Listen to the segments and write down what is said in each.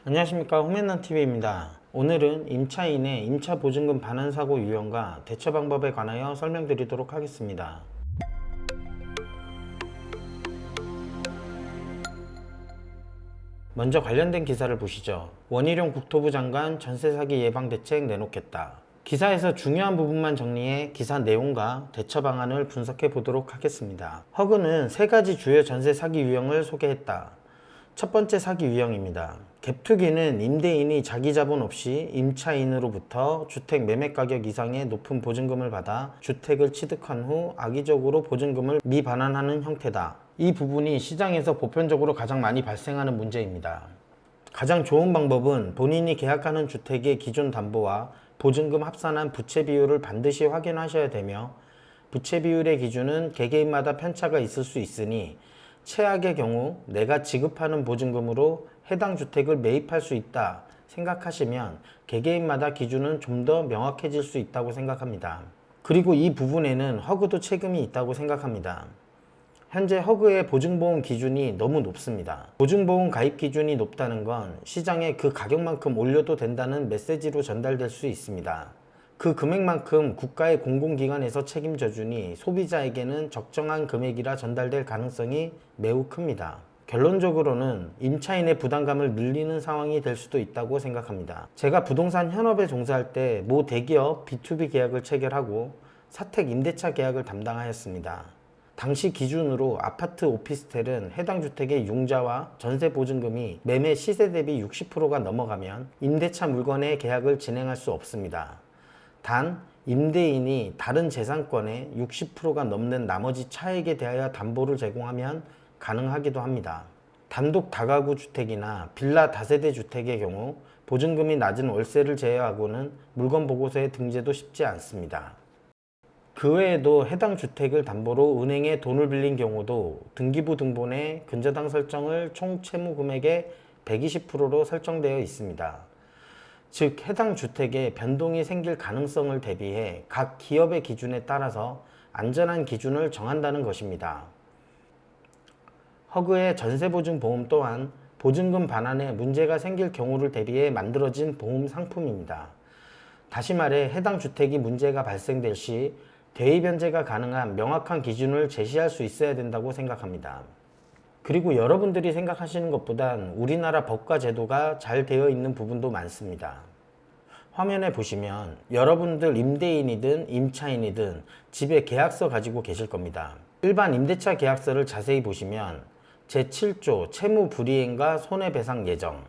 안녕하십니까, 홈앤런TV입니다. 오늘은 임차인의 임차보증금 반환사고 유형과 대처 방법에 관하여 설명드리도록 하겠습니다. 먼저 관련된 기사를 보시죠. 원희룡 국토부 장관 전세사기 예방대책 내놓겠다. 기사에서 중요한 부분만 정리해 기사 내용과 대처 방안을 분석해 보도록 하겠습니다. 허그는 세 가지 주요 전세 사기 유형을 소개했다. 첫 번째 사기 유형입니다. 갭투기는 임대인이 자기 자본 없이 임차인으로부터 주택 매매 가격 이상의 높은 보증금을 받아 주택을 취득한 후 악의적으로 보증금을 미반환하는 형태다. 이 부분이 시장에서 보편적으로 가장 많이 발생하는 문제입니다. 가장 좋은 방법은 본인이 계약하는 주택의 기존 담보와 보증금 합산한 부채 비율을 반드시 확인하셔야 되며, 부채 비율의 기준은 개개인마다 편차가 있을 수 있으니 최악의 경우 내가 지급하는 보증금으로 해당 주택을 매입할 수 있다 생각하시면 개개인마다 기준은 좀 더 명확해질 수 있다고 생각합니다. 그리고 이 부분에는 허그도 책임이 있다고 생각합니다. 현재 허그의 보증보험 기준이 너무 높습니다. 보증보험 가입 기준이 높다는 건 시장에 그 가격만큼 올려도 된다는 메시지로 전달될 수 있습니다. 그 금액만큼 국가의 공공기관에서 책임져 주니 소비자에게는 적정한 금액이라 전달될 가능성이 매우 큽니다. 결론적으로는 임차인의 부담감을 늘리는 상황이 될 수도 있다고 생각합니다. 제가 부동산 현업에 종사할 때 모 대기업 B2B 계약을 체결하고 사택 임대차 계약을 담당하였습니다. 당시 기준으로 아파트 오피스텔은 해당 주택의 융자와 전세 보증금이 매매 시세 대비 60%가 넘어가면 임대차 물건의 계약을 진행할 수 없습니다. 단, 임대인이 다른 재산권의 60%가 넘는 나머지 차액에 대하여 담보를 제공하면 가능하기도 합니다. 단독 다가구 주택이나 빌라 다세대 주택의 경우 보증금이 낮은 월세를 제외하고는 물건 보고서의 등재도 쉽지 않습니다. 그 외에도 해당 주택을 담보로 은행에 돈을 빌린 경우도 등기부 등본에 근저당 설정을 총 채무 금액의 120%로 설정되어 있습니다. 즉, 해당 주택에 변동이 생길 가능성을 대비해 각 기업의 기준에 따라서 안전한 기준을 정한다는 것입니다. 허그의 전세보증보험 또한 보증금 반환에 문제가 생길 경우를 대비해 만들어진 보험 상품입니다. 다시 말해 해당 주택이 문제가 발생될 시 대위 변제가 가능한 명확한 기준을 제시할 수 있어야 된다고 생각합니다. 그리고 여러분들이 생각하시는 것보단 우리나라 법과 제도가 잘 되어 있는 부분도 많습니다. 화면에 보시면 여러분들 임대인이든 임차인이든 집에 계약서 가지고 계실 겁니다. 일반 임대차 계약서를 자세히 보시면 제7조 채무불이행과 손해배상 예정,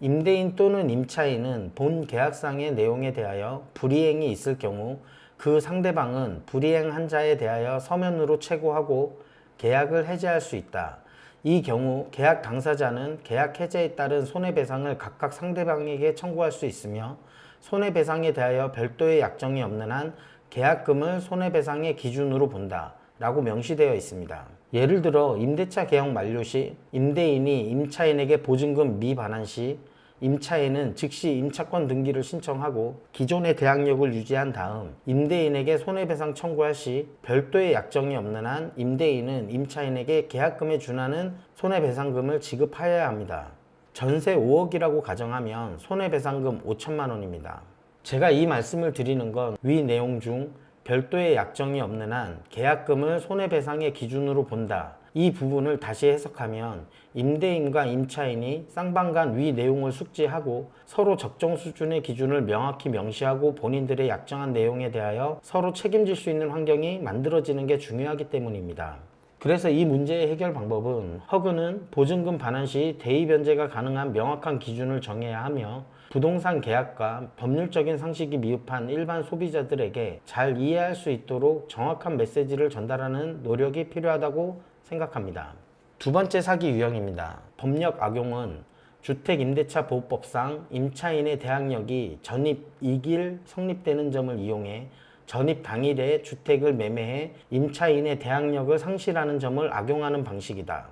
임대인 또는 임차인은 본 계약상의 내용에 대하여 불이행이 있을 경우 그 상대방은 불이행한 자에 대하여 서면으로 최고하고 계약을 해지할 수 있다. 이 경우 계약 당사자는 계약 해제에 따른 손해배상을 각각 상대방에게 청구할 수 있으며, 손해배상에 대하여 별도의 약정이 없는 한 계약금을 손해배상의 기준으로 본다 라고 명시되어 있습니다. 예를 들어 임대차 계약 만료 시 임대인이 임차인에게 보증금 미반환 시 임차인은 즉시 임차권 등기를 신청하고 기존의 계약력을 유지한 다음 임대인에게 손해배상 청구할 시 별도의 약정이 없는 한 임대인은 임차인에게 계약금에 준하는 손해배상금을 지급하여야 합니다. 전세 5억이라고 가정하면 손해배상금 5천만 원입니다. 제가 이 말씀을 드리는 건 위 내용 중 별도의 약정이 없는 한 계약금을 손해배상의 기준으로 본다, 이 부분을 다시 해석하면 임대인과 임차인이 쌍방 간 위 내용을 숙지하고 서로 적정 수준의 기준을 명확히 명시하고 본인들의 약정한 내용에 대하여 서로 책임질 수 있는 환경이 만들어지는 게 중요하기 때문입니다. 그래서 이 문제의 해결 방법은 허그는 보증금 반환 시 대위 변제가 가능한 명확한 기준을 정해야 하며, 부동산 계약과 법률적인 상식이 미흡한 일반 소비자들에게 잘 이해할 수 있도록 정확한 메시지를 전달하는 노력이 필요하다고 생각합니다. 두 번째 사기 유형입니다. 법력 악용은 주택임대차보호법상 임차인의 대항력이 전입 2길 성립되는 점을 이용해 전입 당일에 주택을 매매해 임차인의 대항력을 상실하는 점을 악용하는 방식이다.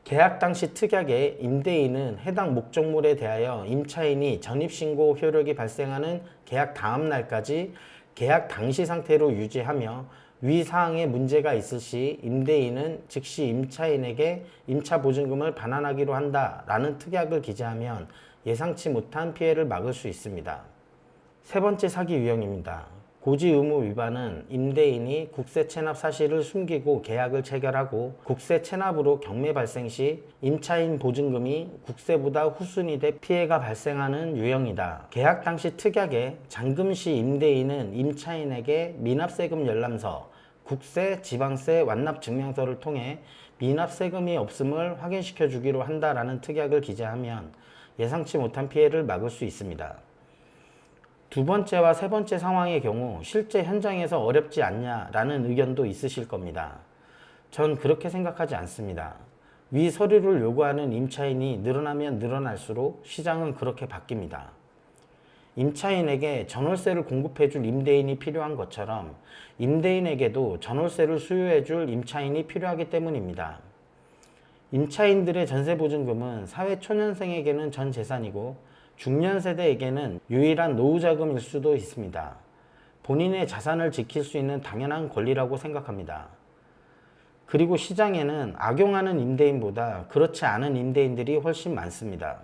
계약 당시 특약에 임대인은 해당 목적물에 대하여 임차인이 전입신고 효력이 발생하는 계약 다음 날까지 계약 당시 상태로 유지하며, 위 사항에 문제가 있을 시 임대인은 즉시 임차인에게 임차 보증금을 반환하기로 한다라는 특약을 기재하면 예상치 못한 피해를 막을 수 있습니다. 세 번째 사기 유형입니다. 고지 의무 위반은 임대인이 국세 체납 사실을 숨기고 계약을 체결하고 국세 체납으로 경매 발생 시 임차인 보증금이 국세보다 후순위 돼 피해가 발생하는 유형이다. 계약 당시 특약에 잔금 시 임대인은 임차인에게 미납세금 열람서, 국세, 지방세 완납 증명서를 통해 미납세금이 없음을 확인시켜 주기로 한다라는 특약을 기재하면 예상치 못한 피해를 막을 수 있습니다. 두 번째와 세 번째 상황의 경우 실제 현장에서 어렵지 않냐라는 의견도 있으실 겁니다. 전 그렇게 생각하지 않습니다. 위 서류를 요구하는 임차인이 늘어나면 늘어날수록 시장은 그렇게 바뀝니다. 임차인에게 전월세를 공급해줄 임대인이 필요한 것처럼 임대인에게도 전월세를 수요해줄 임차인이 필요하기 때문입니다. 임차인들의 전세보증금은 사회초년생에게는 전 재산이고 중년 세대에게는 유일한 노후자금일 수도 있습니다. 본인의 자산을 지킬 수 있는 당연한 권리라고 생각합니다. 그리고 시장에는 악용하는 임대인보다 그렇지 않은 임대인들이 훨씬 많습니다.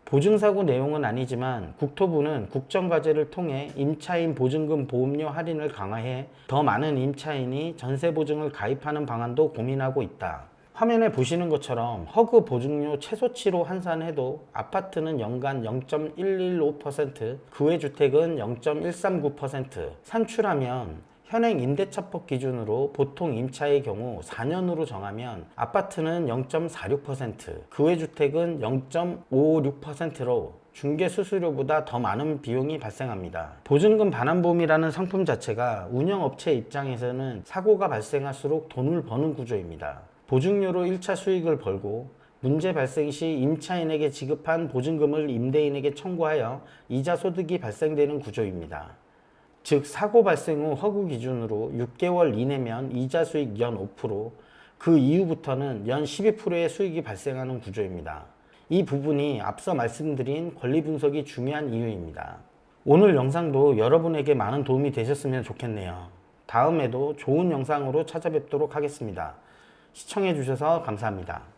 보증사고 내용은 아니지만 국토부는 국정과제를 통해 임차인 보증금 보험료 할인을 강화해 더 많은 임차인이 전세보증을 가입하는 방안도 고민하고 있다. 화면에 보시는 것처럼 허그 보증료 최소치로 환산해도 아파트는 연간 0.115%, 그 외 주택은 0.139%, 산출하면 현행 임대차법 기준으로 보통 임차의 경우 4년으로 정하면 아파트는 0.46%, 그 외 주택은 0.56%로 중개 수수료보다 더 많은 비용이 발생합니다. 보증금 반환보험이라는 상품 자체가 운영업체 입장에서는 사고가 발생할수록 돈을 버는 구조입니다. 보증료로 1차 수익을 벌고 문제 발생 시 임차인에게 지급한 보증금을 임대인에게 청구하여 이자 소득이 발생되는 구조입니다. 즉 사고 발생 후 허구 기준으로 6개월 이내면 이자 수익 연 5%, 그 이후부터는 연 12%의 수익이 발생하는 구조입니다. 이 부분이 앞서 말씀드린 권리 분석이 중요한 이유입니다. 오늘 영상도 여러분에게 많은 도움이 되셨으면 좋겠네요. 다음에도 좋은 영상으로 찾아뵙도록 하겠습니다. 시청해 주셔서 감사합니다.